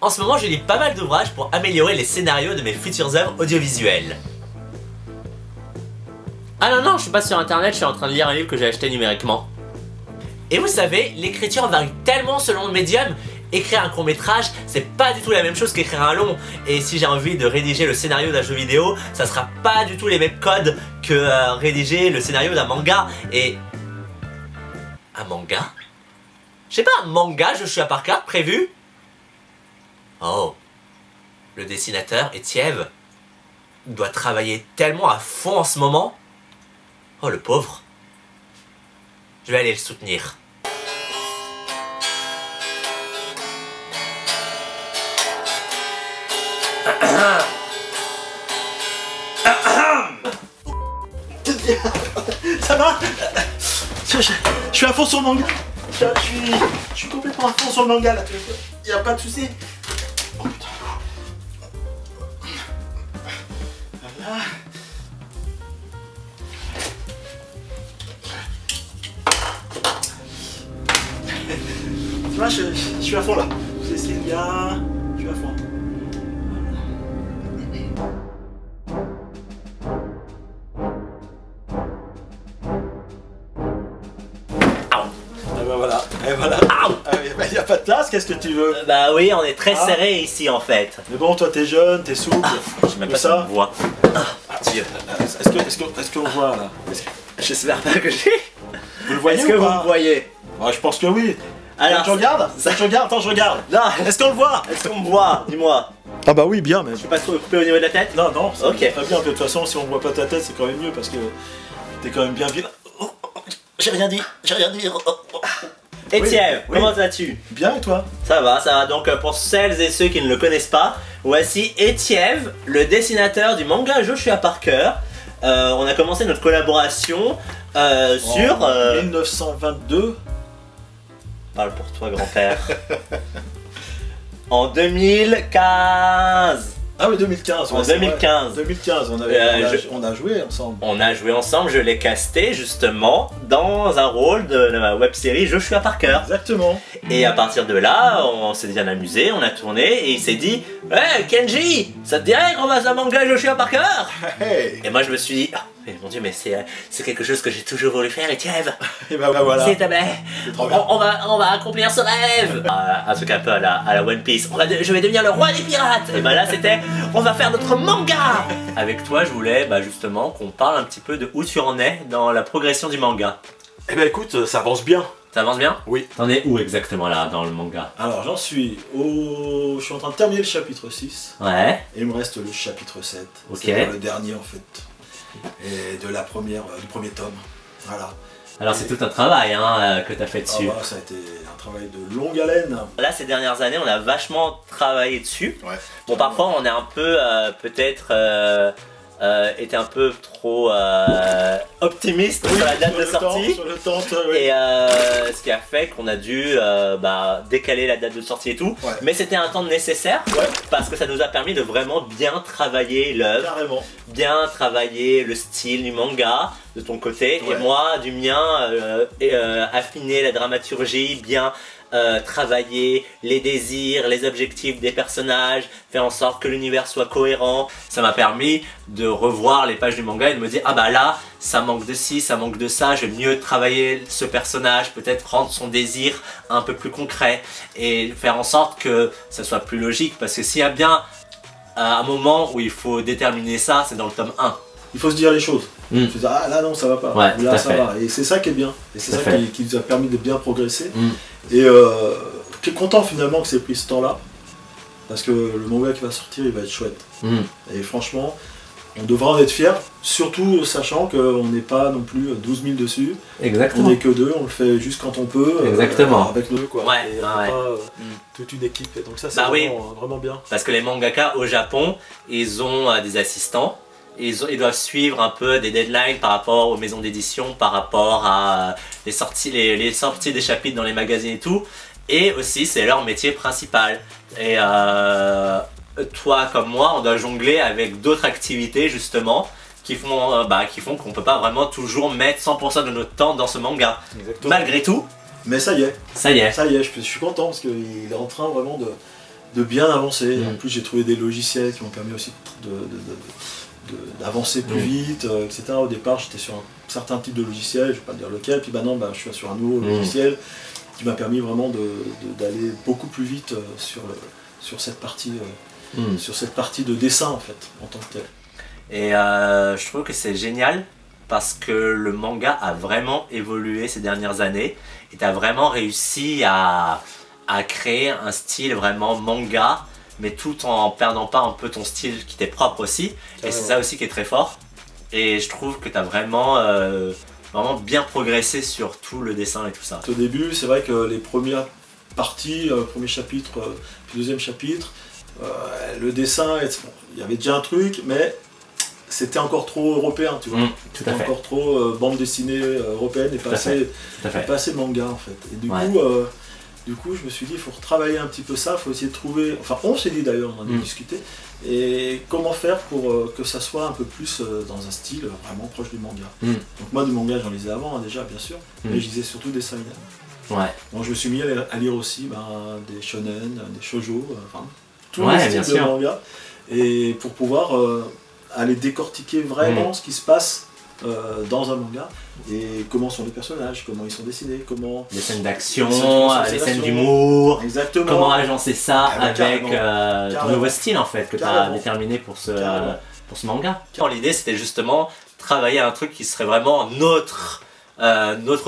En ce moment, je lis pas mal d'ouvrages pour améliorer les scénarios de mes futures œuvres audiovisuelles. Ah non, non, je suis pas sur internet, je suis en train de lire un livre que j'ai acheté numériquement. Et vous savez, l'écriture varie tellement selon le médium. Écrire un court-métrage, c'est pas du tout la même chose qu'écrire un long. Et si j'ai envie de rédiger le scénario d'un jeu vidéo, ça sera pas du tout les mêmes codes que rédiger le scénario d'un manga. Et... un manga? Je sais pas, un manga Joshua Parker prévu? Oh, le dessinateur, Étiève, doit travailler tellement à fond en ce moment. Oh, le pauvre. Je vais aller le soutenir. Ça va? Je suis à fond sur le manga. Je suis complètement à fond sur le manga là. Y a pas de soucis. Oh putain. Voilà. Tu vois, je suis à fond là. Vous essayez bien. Je suis à fond. Et voilà. Il n'y a pas de place, qu'est-ce que tu veux? Bah oui, on est très serré ici en fait. Mais bon, toi t'es jeune, t'es souple. Je sais même pas si on me voit. Dieu. Est-ce qu'on voit là? J'espère pas que j'ai. Vous le voyez? Est-ce que vous me voyez? Ouais, je pense que oui. Alors, tu regardes? Je regarde, attends, je regarde. Non. Est-ce qu'on le voit? Est-ce qu'on me voit? Dis-moi. Ah bah oui, bien, mais... Je suis pas trop coupé au niveau de la tête? Non, non, ça ok. Très bien, de toute façon, si on voit pas ta tête, c'est quand même mieux, parce que t'es quand même bien vieux. J'ai rien dit, j'ai rien dit. Étienne, oui. comment vas-tu? Bien, et toi? Ça va, ça va. Donc pour celles et ceux qui ne le connaissent pas, voici Étienne, le dessinateur du manga Joshua Parker. On a commencé notre collaboration sur... 1922. Parle pour toi, grand-père. En 2015. Ah oui, 2015. En 2015. 2015, on a joué ensemble. On a joué ensemble, je l'ai casté justement dans un rôle de la web-série Joshua Parker. Exactement. Et à partir de là, on s'est bien amusé, on a tourné et il s'est dit « Hey Kenji, ça te dirait qu'on fasse un manga Joshua Parker ?» Hey. Et moi je me suis dit oh, mais mon dieu, mais c'est quelque chose que j'ai toujours voulu faire, Étienne. Et bah voilà. C'est on va accomplir ce rêve. Un truc un peu à la One Piece. Je vais devenir le roi des pirates. Et bah là c'était on va faire notre manga. Avec toi je voulais justement qu'on parle un petit peu de où tu en es dans la progression du manga. Eh ben écoute, ça avance bien. Ça avance bien? Oui. T'en es où exactement là dans le manga? Alors j'en suis au... Je suis en train de terminer le chapitre 6. Ouais. Et il me reste le chapitre 7. Ok. C'est le dernier en fait. Et de la première, du premier tome. Voilà. Alors c'est tout un travail que tu as fait dessus. Ah bah, ça a été un travail de longue haleine. Là ces dernières années on a vachement travaillé dessus. Ouais. Bon parfois on est un peu peut-être était un peu trop optimiste sur la date de sortie. Sur le temps, oui. Et ce qui a fait qu'on a dû décaler la date de sortie et tout. Ouais. Mais c'était un temps nécessaire parce que ça nous a permis de vraiment bien travailler l'œuvre. Carrément. Bien travailler le style du manga de ton côté et moi du mien, affiner la dramaturgie, bien travailler les désirs, les objectifs des personnages, faire en sorte que l'univers soit cohérent. Ça m'a permis de revoir les pages du manga et de me dire ah bah là ça manque de ci, ça manque de ça, je vais mieux travailler ce personnage, peut-être rendre son désir un peu plus concret et faire en sorte que ça soit plus logique parce que s'il y a bien un moment où il faut déterminer ça, c'est dans le tome 1. Il faut se dire les choses. Se dire, ah là non ça va pas, ouais, là ça va. Et c'est ça qui est bien. Et c'est ça qui nous a permis de bien progresser. Et je suis content finalement que c'est pris ce temps là. Parce que le manga qui va sortir il va être chouette. Et franchement, on devra en être fiers. Surtout sachant qu'on n'est pas non plus 12 000 dessus. Exactement. On n'est que deux, on le fait juste quand on peut. Exactement. Avec nous quoi. Ouais, et pas toute une équipe. Et donc ça c'est vraiment bien. Parce que les mangaka au Japon, ils ont des assistants. Ils doivent suivre un peu des deadlines par rapport aux maisons d'édition, par rapport à les sorties des chapitres dans les magazines et tout. Et aussi, c'est leur métier principal. Et toi comme moi, on doit jongler avec d'autres activités justement qui font qu'on peut pas vraiment toujours mettre 100% de notre temps dans ce manga. Exactement. Malgré tout. Mais ça y est. Ça y est. Ça y est, je suis content parce qu'il est en train vraiment bien avancer. Mmh. En plus, j'ai trouvé des logiciels qui m'ont permis aussi d'avancer plus vite, etc. Au départ, j'étais sur un certain type de logiciel, je ne vais pas te dire lequel, puis maintenant je suis sur un nouveau logiciel qui m'a permis vraiment d'aller beaucoup plus vite sur cette partie de dessin en fait, en tant que tel. Et je trouve que c'est génial parce que le manga a vraiment évolué ces dernières années et tu as vraiment réussi à créer un style vraiment manga, mais tout en perdant pas un peu ton style qui t'est propre aussi. Et c'est ça aussi qui est très fort. Et je trouve que tu as vraiment bien progressé sur tout le dessin et tout ça. Au début, c'est vrai que les premières parties, premier chapitre, puis deuxième chapitre, le dessin, il y avait déjà un truc, mais c'était encore trop européen, tu vois. Tout à fait. Encore trop bande dessinée européenne et pas assez manga en fait. Et du coup, je me suis dit, il faut retravailler un petit peu ça, il faut essayer de trouver, enfin on s'est dit d'ailleurs, on en a discuté, et comment faire pour que ça soit un peu plus dans un style vraiment proche du manga. Donc moi du manga j'en lisais avant déjà bien sûr, mais je lisais surtout des seinen. Donc je me suis mis à lire aussi des shonen, des shoujo, enfin tous les styles de manga, et pour pouvoir aller décortiquer vraiment ce qui se passe dans un manga et comment sont les personnages, comment ils sont dessinés, comment les scènes d'action, les scènes d'humour, comment agencer ça avec ton nouveau style en fait que tu as déterminé pour ce manga. L'idée c'était justement travailler un truc qui serait vraiment notre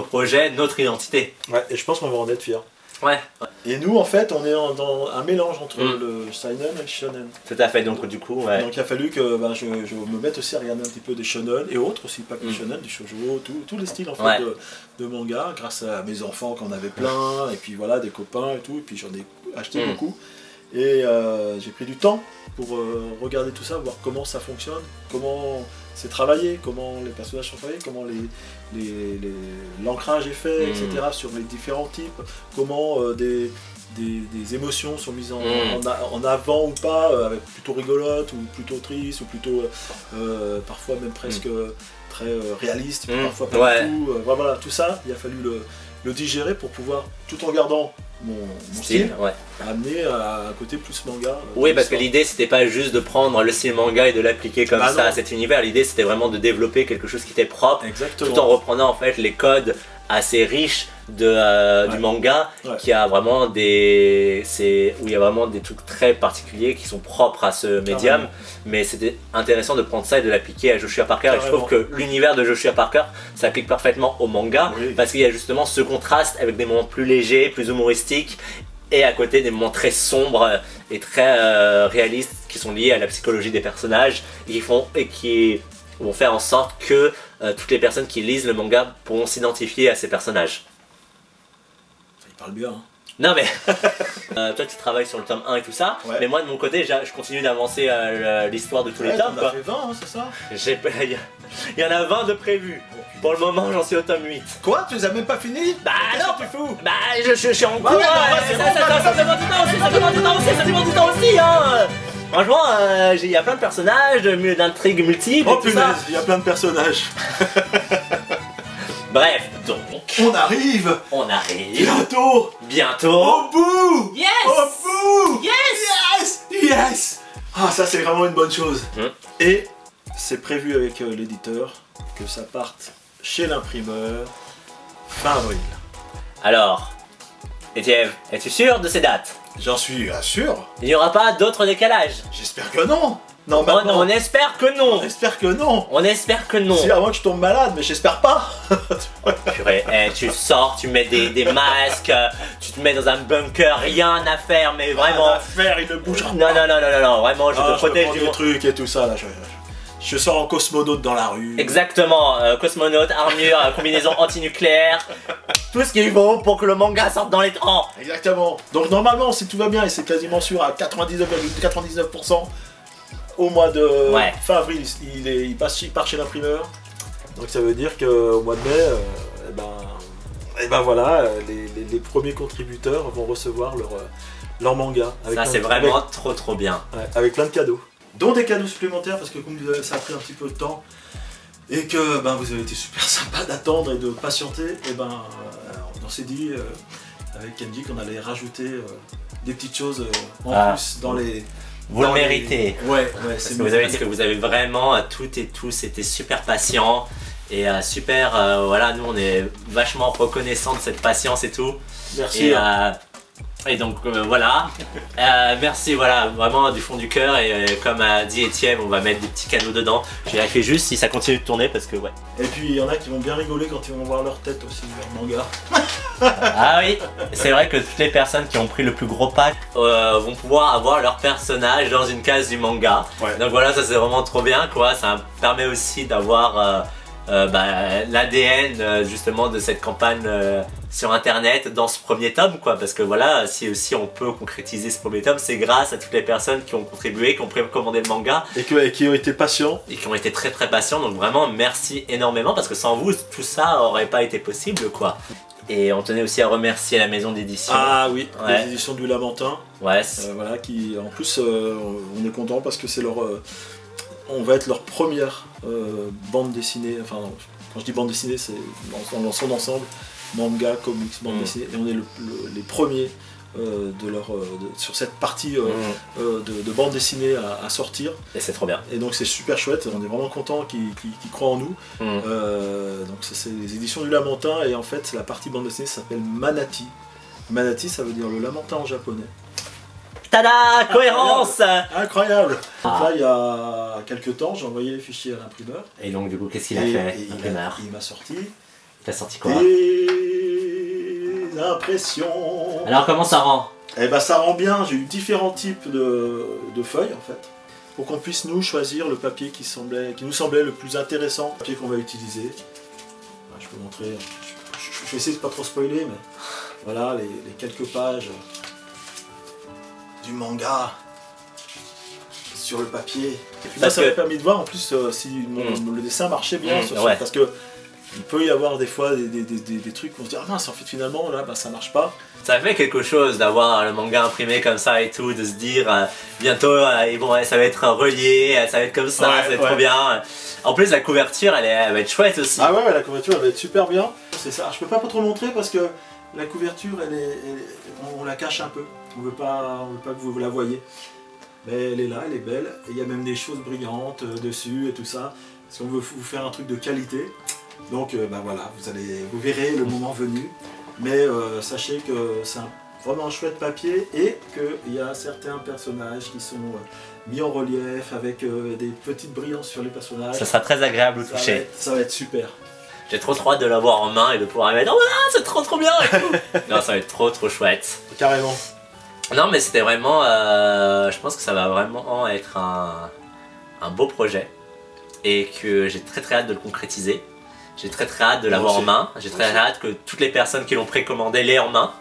projet, notre identité. Ouais, et je pense qu'on va en être fiers. Ouais. Et nous, en fait, on est dans un mélange entre le seinen et le shonen. Tout à fait, donc du coup, ouais. Donc il a fallu que je me mette aussi à regarder un petit peu des shonen et autres aussi, pas que les shonen, du shoujo, tous les styles en fait de manga, grâce à mes enfants qui en avaient plein, et puis voilà, des copains et tout, et puis j'en ai acheté beaucoup. Et j'ai pris du temps pour regarder tout ça, voir comment ça fonctionne, comment c'est travaillé, comment les personnages sont travaillés, comment l'ancrage est fait, etc. sur les différents types, comment des émotions sont mises en avant ou pas, avec plutôt rigolote ou plutôt triste ou plutôt parfois même presque très réaliste, parfois pas du tout. Voilà, tout ça, il a fallu le digérer pour pouvoir, tout en gardant mon style, amener à un côté plus manga. Oui, parce que l'idée c'était pas juste de prendre le style manga et de l'appliquer comme ça à cet univers, l'idée c'était vraiment de développer quelque chose qui était propre, tout en reprenant en fait les codes assez riches du manga, qui a vraiment où il y a vraiment des trucs très particuliers qui sont propres à ce médium, mais c'était intéressant de prendre ça et de l'appliquer à Joshua Parker. Et je trouve que l'univers de Joshua Parker s'applique parfaitement au manga, parce qu'il y a justement ce contraste avec des moments plus légers, plus humoristiques, et à côté des moments très sombres et très réalistes qui sont liés à la psychologie des personnages et qui vont faire en sorte que toutes les personnes qui lisent le manga pourront s'identifier à ces personnages. Il parle bien. Hein. Non mais, toi tu travailles sur le tome 1 et tout ça, mais moi de mon côté je continue d'avancer l'histoire de tous les tomes. On a fait 20, hein, c'est ça? Il y en a 20 de prévus. Pour le moment j'en suis au tome 8. Quoi? Tu les as même pas fini? Bah non, tu fous? Bah je suis en cours, ça demande du temps aussi, ça demande du temps aussi hein. Franchement, il y a plein de personnages, d'intrigues multiples. Oh punaise, il y a plein de personnages. Bref, donc... On arrive Bientôt au bout. Yes. Au bout. Yes. Yes. Ah, ça c'est vraiment une bonne chose. Et c'est prévu avec l'éditeur que ça parte chez l'imprimeur fin avril. Alors, Étienne, es-tu sûr de ces dates? J'en suis sûr. Il n'y aura pas d'autres décalages? J'espère que non. Non, on espère que non. On espère que non. On espère que non. Si, à moins que je tombe malade, mais j'espère pas. Purée, tu sors, tu mets des masques, tu te mets dans un bunker, rien à faire, mais vraiment... Rien à faire, il ne bougera pas. Non, vraiment, je te protège du trucs et tout ça, là, je sors en cosmonaute dans la rue. Exactement, cosmonaute, armure, combinaison antinucléaire, tout ce qu'il faut pour que le manga sorte dans l'écran. Exactement. Donc normalement, si tout va bien, et c'est quasiment sûr à 99,99%, au mois de fin avril, il part chez l'imprimeur. Donc ça veut dire qu'au mois de mai, et ben voilà, les premiers contributeurs vont recevoir leur manga. Ça c'est vraiment trop bien. Ouais, avec plein de cadeaux. Dont des cadeaux supplémentaires parce que comme ça a pris un petit peu de temps et que vous avez été super sympa d'attendre et de patienter, et on s'est dit avec Kenji qu'on allait rajouter des petites choses en plus dans les... Vous le méritez. Ouais, c'est que vous avez vraiment toutes et tous été super patients et super, voilà, nous on est vachement reconnaissants de cette patience et tout. Merci. Et donc voilà, merci, voilà, vraiment du fond du cœur. Et comme a dit Étienne, on va mettre des petits canaux dedans. Je vérifie juste si ça continue de tourner parce que ouais. Et puis il y en a qui vont bien rigoler quand ils vont voir leur tête aussi, leur manga. Ah oui, c'est vrai que toutes les personnes qui ont pris le plus gros pack vont pouvoir avoir leur personnage dans une case du manga. Ouais. Donc voilà, ça c'est vraiment trop bien quoi. Ça permet aussi d'avoir l'ADN justement de cette campagne sur internet dans ce premier tome quoi, parce que voilà, si aussi on peut concrétiser ce premier tome, c'est grâce à toutes les personnes qui ont contribué, qui ont précommandé le manga et qui ont été patients et qui ont été très patients. Donc vraiment merci énormément, parce que sans vous tout ça aurait pas été possible quoi. Et on tenait aussi à remercier la maison d'édition. Ah oui, les éditions du Lamentin. Ouais. Voilà, qui en plus on est content parce que c'est leur on va être leur première bande dessinée, enfin quand je dis bande dessinée c'est dans son ensemble, manga, comics, bande dessinée, et on est les premiers sur cette partie de bande dessinée à sortir. Et c'est trop bien. Et donc c'est super chouette, on est vraiment content qu'ils croient en nous. Donc c'est les éditions du Lamentin, et en fait la partie bande dessinée s'appelle Manati. Manati ça veut dire le lamentin en japonais. Tada, cohérence. Incroyable. Donc là, il y a quelques temps, j'ai envoyé les fichiers à l'imprimeur. Et donc du coup, qu'est-ce qu'il a fait, l'imprimeur? Il m'a sorti... Il a sorti quoi? Des impressions. Alors comment ça rend? Eh ben ça rend bien, j'ai eu différents types de feuilles en fait, pour qu'on puisse nous choisir le papier qui nous semblait le plus intéressant, le papier qu'on va utiliser. Je peux montrer, je vais essayer de pas trop spoiler, mais voilà les quelques pages du manga sur le papier. Et puis là, ça m'a permis de voir en plus si le dessin marchait bien parce que il peut y avoir des fois des trucs où on se dit ah mince en fait finalement là ça marche pas. Ça fait quelque chose d'avoir le manga imprimé comme ça et tout, de se dire bientôt ça va être relié, ça va être comme ça, ça va être trop bien. En plus la couverture elle va être chouette aussi. Ah ouais, la couverture elle va être super bien. C'est ça, je peux pas trop montrer parce que la couverture on la cache un peu. On veut pas que vous la voyez. Mais elle est là, elle est belle. Et il y a même des choses brillantes dessus et tout ça. Parce qu'on veut vous faire un truc de qualité. Donc voilà, vous verrez le moment venu. Mais sachez que c'est vraiment un chouette papier et qu'il y a certains personnages qui sont mis en relief avec des petites brillances sur les personnages. Ça sera très agréable au toucher. Ça va être super. J'ai trop hâte de l'avoir en main et de pouvoir mettre. Oh c'est trop bien et tout. Non, ça va être trop chouette. Carrément. Non mais c'était vraiment, je pense que ça va vraiment être un beau projet et que j'ai très hâte de le concrétiser. J'ai très hâte de l'avoir en main, j'ai très hâte que toutes les personnes qui l'ont précommandé l'aient en main.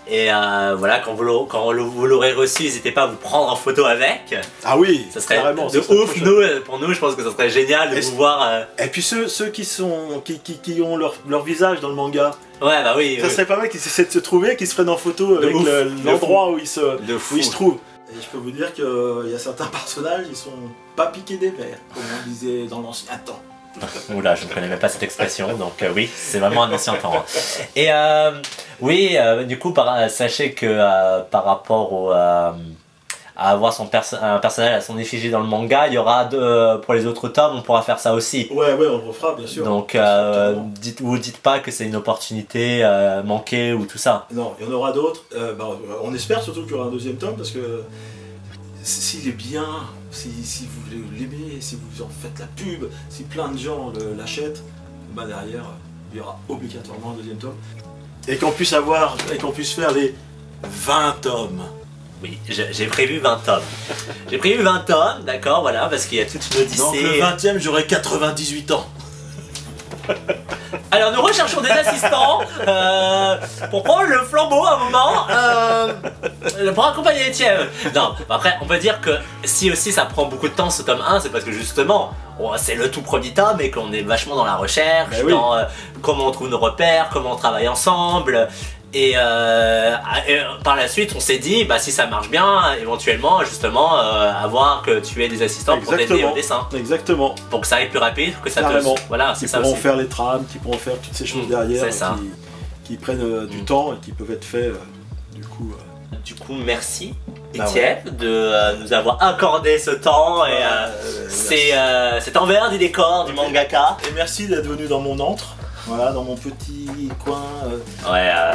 Et voilà, quand vous l'aurez reçu, n'hésitez pas à vous prendre en photo avec. Ah oui, ça serait de ouf. Pour nous, je pense que ça serait génial de vous voir. Et puis ceux qui ont leur visage dans le manga. Ouais, bah oui. Ça serait pas mal qu'ils essaient de se trouver, qu'ils se prennent en photo avec l'endroit où ils se trouvent. Et je peux vous dire qu'il y a certains personnages, ils sont pas piqués des verres, comme on disait dans l'ancien temps. Oula, je ne connais même pas cette expression, donc oui, c'est vraiment un ancien temps. Et oui, du coup, sachez que par rapport à avoir un personnage à son effigie dans le manga, il y aura pour les autres tomes, on pourra faire ça aussi. Ouais, on le refera, bien sûr. Donc, vous dites pas que c'est une opportunité manquée ou tout ça. Non, il y en aura d'autres. On espère surtout qu'il y aura un deuxième tome, parce que s'il est bien, si vous l'aimez, si vous en faites la pub, si plein de gens l'achètent, derrière, il y aura obligatoirement un deuxième tome. Et qu'on puisse faire les 20 tomes. Oui, j'ai prévu 20 tomes. J'ai prévu 20 tomes, d'accord, voilà, parce qu'il y a toute une odyssée. Donc le 20e, j'aurai 98 ans. Alors nous recherchons des assistants pour prendre le flambeau à un moment, pour accompagner Étienne. Non, après on peut dire que si aussi ça prend beaucoup de temps ce tome 1, c'est parce que justement c'est le tout premier tome et qu'on est vachement dans la recherche, dans comment on trouve nos repères, comment on travaille ensemble. Et par la suite, on s'est dit, si ça marche bien, éventuellement, justement, avoir que tu aies des assistants pour t'aider au dessin. Exactement. Pour que ça aille plus rapide, que ça Carrément. Voilà, c'est ça aussi. Qui pourront faire les trames, qui pourront faire toutes ces choses derrière, qui prennent du temps et qui peuvent être faits Du coup, merci Étienne de nous avoir accordé ce temps et cet envers du décor du mangaka. Et merci d'être venu dans mon antre, voilà, dans mon petit coin.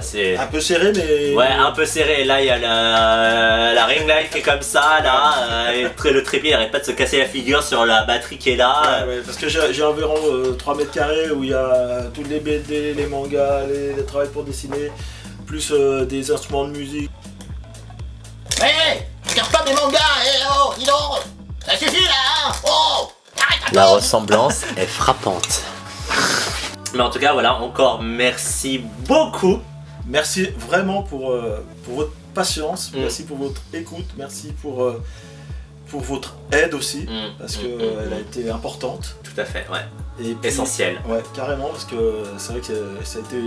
C'est un peu serré, mais. Ouais, un peu serré. Là, il y a la ring light qui est comme ça, là. Et le trépied, il arrête pas de se casser la figure sur la batterie qui est là. Ouais, parce que j'ai environ 3 mètres carrés où il y a tous les BD, les mangas, les travails pour dessiner, plus des instruments de musique. Hé, regarde pas mes mangas, oh, dis donc, ça suffit là, hein. Oh, arrête. La ressemblance est frappante. Mais en tout cas, voilà, encore merci beaucoup. Merci vraiment pour votre patience, merci pour votre écoute, merci pour votre aide aussi, parce qu'elle a été importante. Tout à fait, ouais. Et puis, essentiel. Ouais, carrément, parce que c'est vrai que ça a été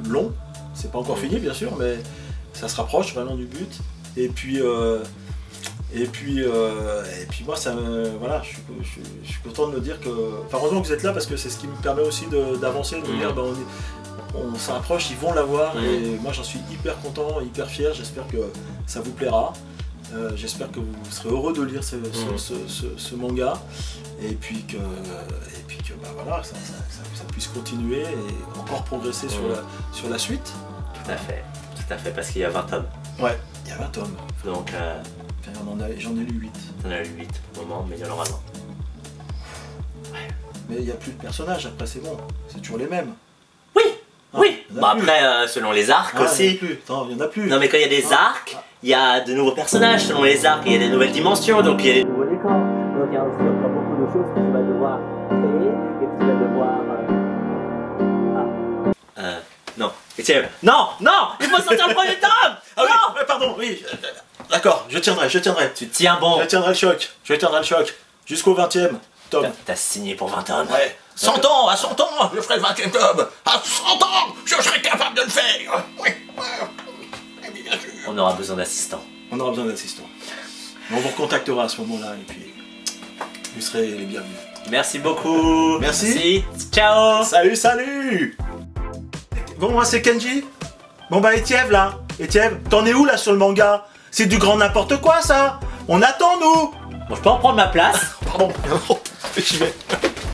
long, c'est pas encore fini bien sûr, mais ça se rapproche vraiment du but. Et puis moi, ça voilà, je suis content de me dire que, enfin, heureusement que vous êtes là parce que c'est ce qui me permet aussi d'avancer, de me dire, ben, on s'approche, ils vont l'avoir, et moi j'en suis hyper content, hyper fier. J'espère que ça vous plaira. J'espère que vous serez heureux de lire ce manga, et puis que bah, voilà, ça puisse continuer et encore progresser sur la suite. Tout à fait, parce qu'il y a 20 tomes. Ouais, il y a 20 tomes. Donc j'en ai lu 8. T'en as lu 8 pour le moment, mais il y en aura 20. Ouais. Mais il n'y a plus de personnages, après c'est bon, c'est toujours les mêmes. Oui, oui. Bah après, selon les arcs aussi. Il n'y en a plus. Non mais quand il y a des arcs, il y a de nouveaux personnages selon les arcs, il y a des nouvelles dimensions, donc il y a des nouveaux décors. Donc il y a aussi encore beaucoup de choses que tu vas devoir créer et que tu vas devoir... Non. Étienne. Non, il faut sortir le premier tome. Ah non, oui, pardon, oui. D'accord, je tiendrai. Tu tiens bon. Je tiendrai le choc. Jusqu'au 20e tome. T'as signé pour 20 tomes. Ouais. 100 ans, à 100 ans, je ferai le 20e tome. À 100 ans, je serai capable de le faire. Oui, bien sûr. On aura besoin d'assistants. On vous recontactera à ce moment-là, et puis vous serez les bienvenus. Merci beaucoup. Merci. Ciao. Salut. Bon, moi c'est Kenji. Bon bah Étienne là. Étienne, t'en es où là sur le manga? C'est du grand n'importe quoi ça. On attend nous. Bon, je peux en prendre ma place. Pardon. J'y vais.